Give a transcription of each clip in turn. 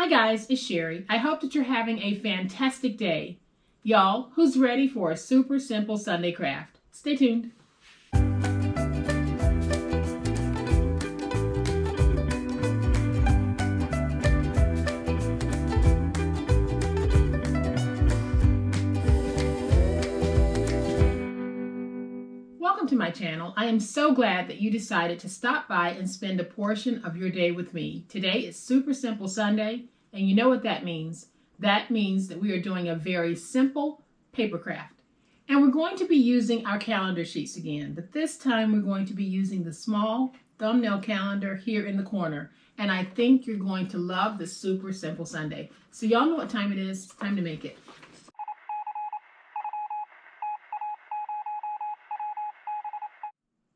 Hi guys, it's Sherry. I hope that you're having a fantastic day. Y'all, who's ready for a super simple Sunday craft? Stay tuned. Welcome to my channel. I am so glad that you decided to stop by and spend a portion of your day with me. Today is Super Simple Sunday, and you know what that means. That means that we are doing a very simple paper craft. And we're going to be using our calendar sheets again, but this time we're going to be using the small thumbnail calendar here in the corner. And I think you're going to love the Super Simple Sunday. So y'all know what time it is. It's time to make it.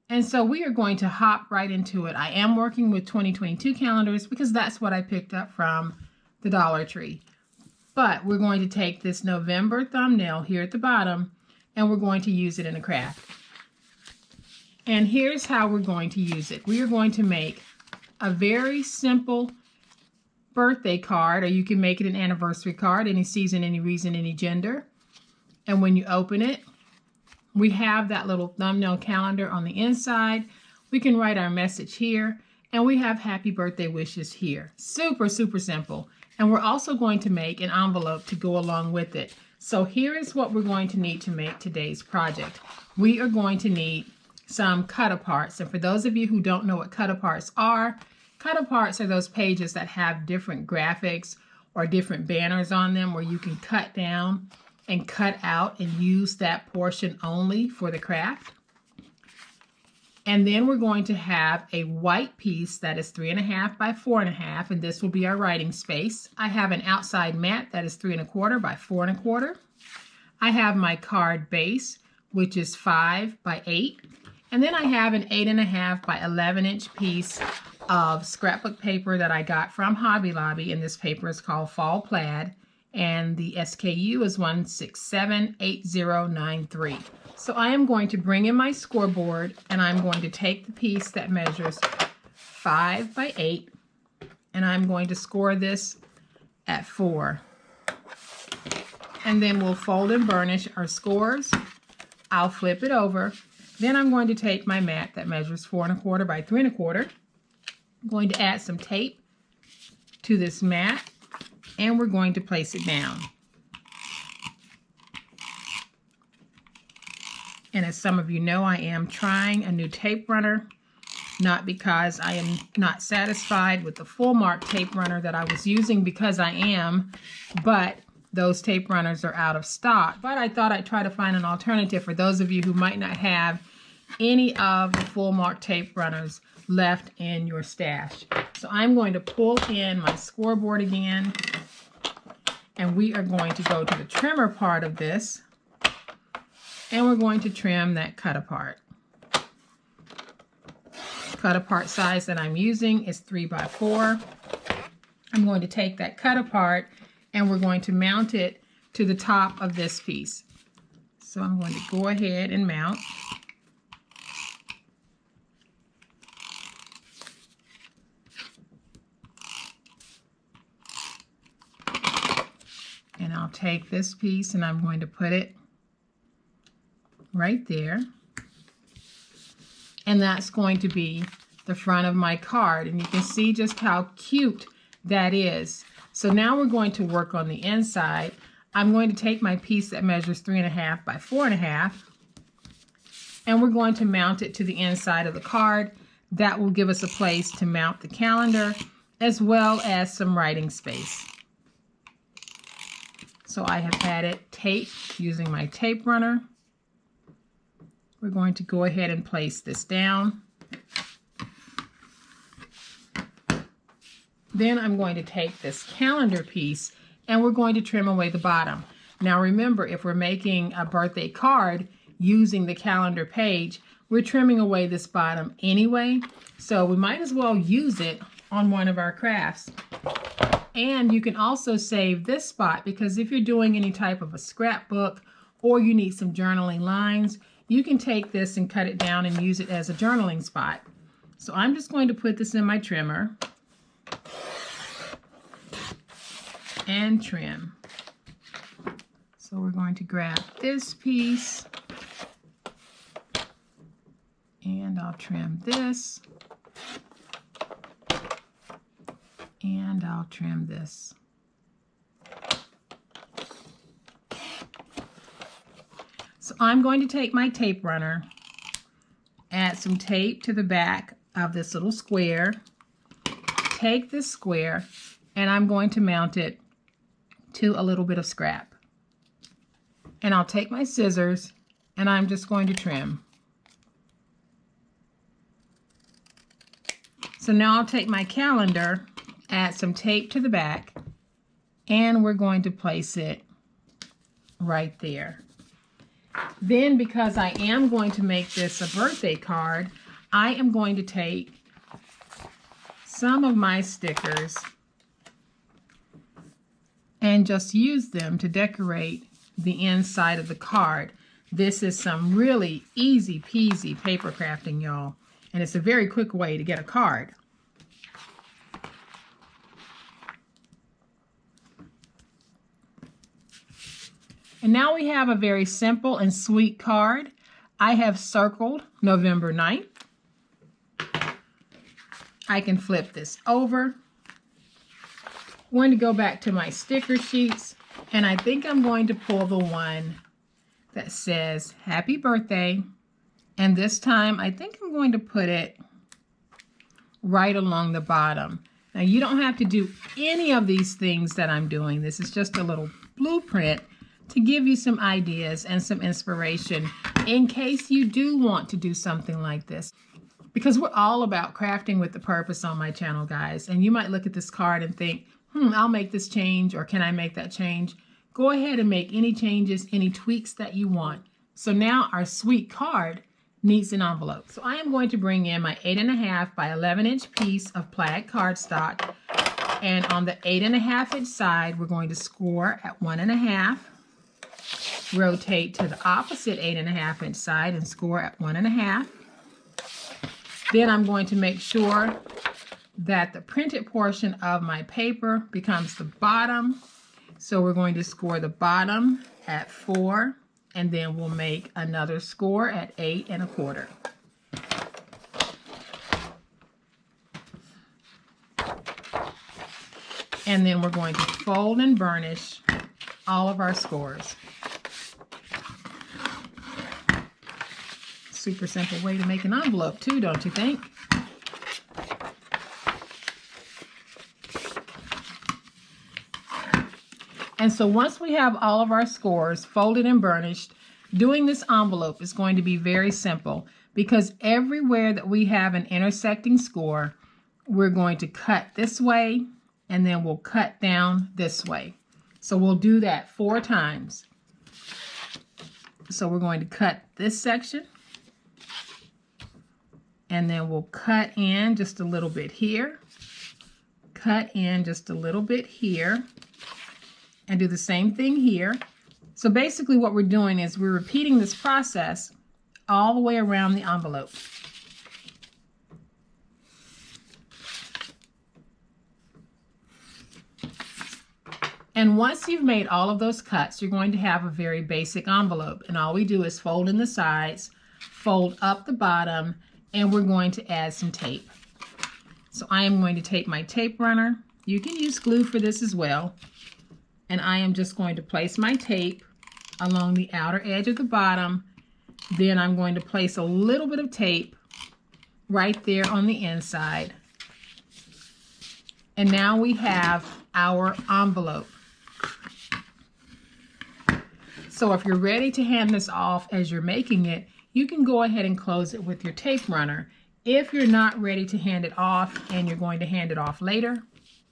And so we are going to hop right into it. I am working with 2022 calendars because that's what I picked up from the Dollar Tree. But we're going to take this November thumbnail here at the bottom and we're going to use it in a craft. And here's how we're going to use it. We are going to make a very simple birthday card, or you can make it an anniversary card, any season, any reason, any gender. And when you open it, we have that little thumbnail calendar on the inside. We can write our message here, and we have happy birthday wishes here. Super, super simple. And we're also going to make an envelope to go along with it. So here is what we're going to need to make today's project. We are going to need some cut-aparts. And for those of you who don't know what cut-aparts are those pages that have different graphics or different banners on them where you can cut down and cut out and use that portion only for the craft. And then we're going to have a white piece that is 3.5 by 4.5, and this will be our writing space. I have an outside mat that is 3.25 by 4.25. I have my card base, which is 5 by 8. And then I have an 8.5 by 11-inch piece of scrapbook paper that I got from Hobby Lobby, and this paper is called Fall Plaid. And the SKU is 1678093. So I am going to bring in my scoreboard, and I'm going to take the piece that measures 5 by 8, and I'm going to score this at 4. And then we'll fold and burnish our scores. I'll flip it over. Then I'm going to take my mat that measures 4.25 by 3.25. I'm going to add some tape to this mat, and we're going to place it down. And as some of you know, I am trying a new tape runner, not because I am not satisfied with the full mark tape runner that I was using, because I am, but those tape runners are out of stock. But I thought I'd try to find an alternative for those of you who might not have any of the full mark tape runners left in your stash. So I'm going to pull in my scoreboard again, and we are going to go to the trimmer part of this, and we're going to trim that cut apart. Cut apart size that I'm using is 3 by 4. I'm going to take that cut apart and we're going to mount it to the top of this piece. So I'm going to go ahead and mount. And I'll take this piece and I'm going to put it right there. And that's going to be the front of my card. And you can see just how cute that is. So now we're going to work on the inside. I'm going to take my piece that measures 3.5 by 4.5, and we're going to mount it to the inside of the card. That will give us a place to mount the calendar as well as some writing space. So I have added tape using my tape runner. We're going to go ahead and place this down. Then I'm going to take this calendar piece and we're going to trim away the bottom. Now remember, if we're making a birthday card using the calendar page, we're trimming away this bottom anyway, so we might as well use it on one of our crafts. And you can also save this spot, because if you're doing any type of a scrapbook or you need some journaling lines, you can take this and cut it down and use it as a journaling spot. So I'm just going to put this in my trimmer. and trim. So we're going to grab this piece, and I'll trim this, and I'll trim this. So I'm going to take my tape runner, add some tape to the back of this little square, take this square, and I'm going to mount it to a little bit of scrap. And I'll take my scissors and I'm just going to trim. So now I'll take my calendar, add some tape to the back, and we're going to place it right there. Then, because I am going to make this a birthday card, I am going to take some of my stickers and just use them to decorate the inside of the card. This is some really easy peasy paper crafting, y'all, and it's a very quick way to get a card. And now we have a very simple and sweet card. I have circled November 9th. I can flip this over. I'm going to go back to my sticker sheets, and I think I'm going to pull the one that says happy birthday, and this time I think I'm going to put it right along the bottom. Now you don't have to do any of these things that I'm doing. This is just a little blueprint to give you some ideas and some inspiration in case you do want to do something like this. Because we're all about crafting with a purpose on my channel, guys. And you might look at this card and think, I'll make this change, or can I make that change? Go ahead and make any changes, any tweaks that you want. So now our sweet card needs an envelope. So I am going to bring in my 8.5 by 11 inch piece of plaid cardstock. And on the 8.5 inch side, we're going to score at 1.5. Rotate to the opposite 8.5 inch side and score at 1.5. Then I'm going to make sure that the printed portion of my paper becomes the bottom. So we're going to score the bottom at 4, and then we'll make another score at 8.25. And then we're going to fold and burnish all of our scores. Super simple way to make an envelope too, don't you think? And so once we have all of our scores folded and burnished, doing this envelope is going to be very simple, because everywhere that we have an intersecting score, we're going to cut this way and then we'll cut down this way. So we'll do that 4 times. So we're going to cut this section, and then we'll cut in just a little bit here, cut in just a little bit here, and do the same thing here. So basically what we're doing is we're repeating this process all the way around the envelope. And once you've made all of those cuts, you're going to have a very basic envelope. And all we do is fold in the sides, fold up the bottom, and we're going to add some tape. So I am going to take my tape runner. You can use glue for this as well. And I am just going to place my tape along the outer edge of the bottom. Then I'm going to place a little bit of tape right there on the inside. And now we have our envelope. So if you're ready to hand this off as you're making it, you can go ahead and close it with your tape runner. If you're not ready to hand it off and you're going to hand it off later,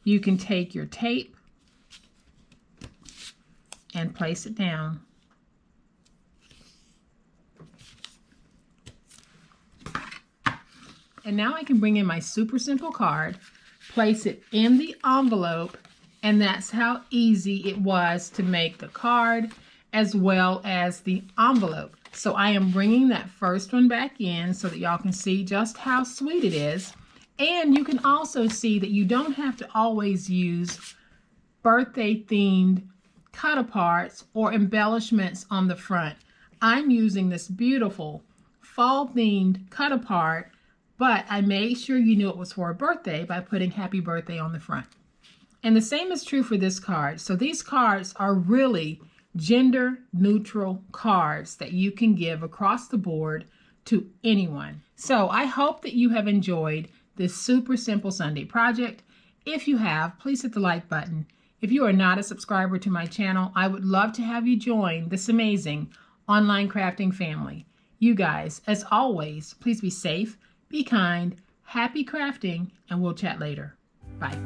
you can take your tape and place it down. And now I can bring in my super simple card, place it in the envelope, and that's how easy it was to make the card as well as the envelope. So I am bringing that first one back in so that y'all can see just how sweet it is. And you can also see that you don't have to always use birthday themed cut aparts or embellishments on the front. I'm using this beautiful fall themed cut apart, but I made sure you knew it was for a birthday by putting happy birthday on the front. And the same is true for this card. So these cards are really gender neutral cards that you can give across the board to anyone. So I hope that you have enjoyed this super simple Sunday project. If you have, please hit the like button. If you are not a subscriber to my channel, I would love to have you join this amazing online crafting family. You guys, as always, please be safe, be kind, happy crafting, and we'll chat later. Bye.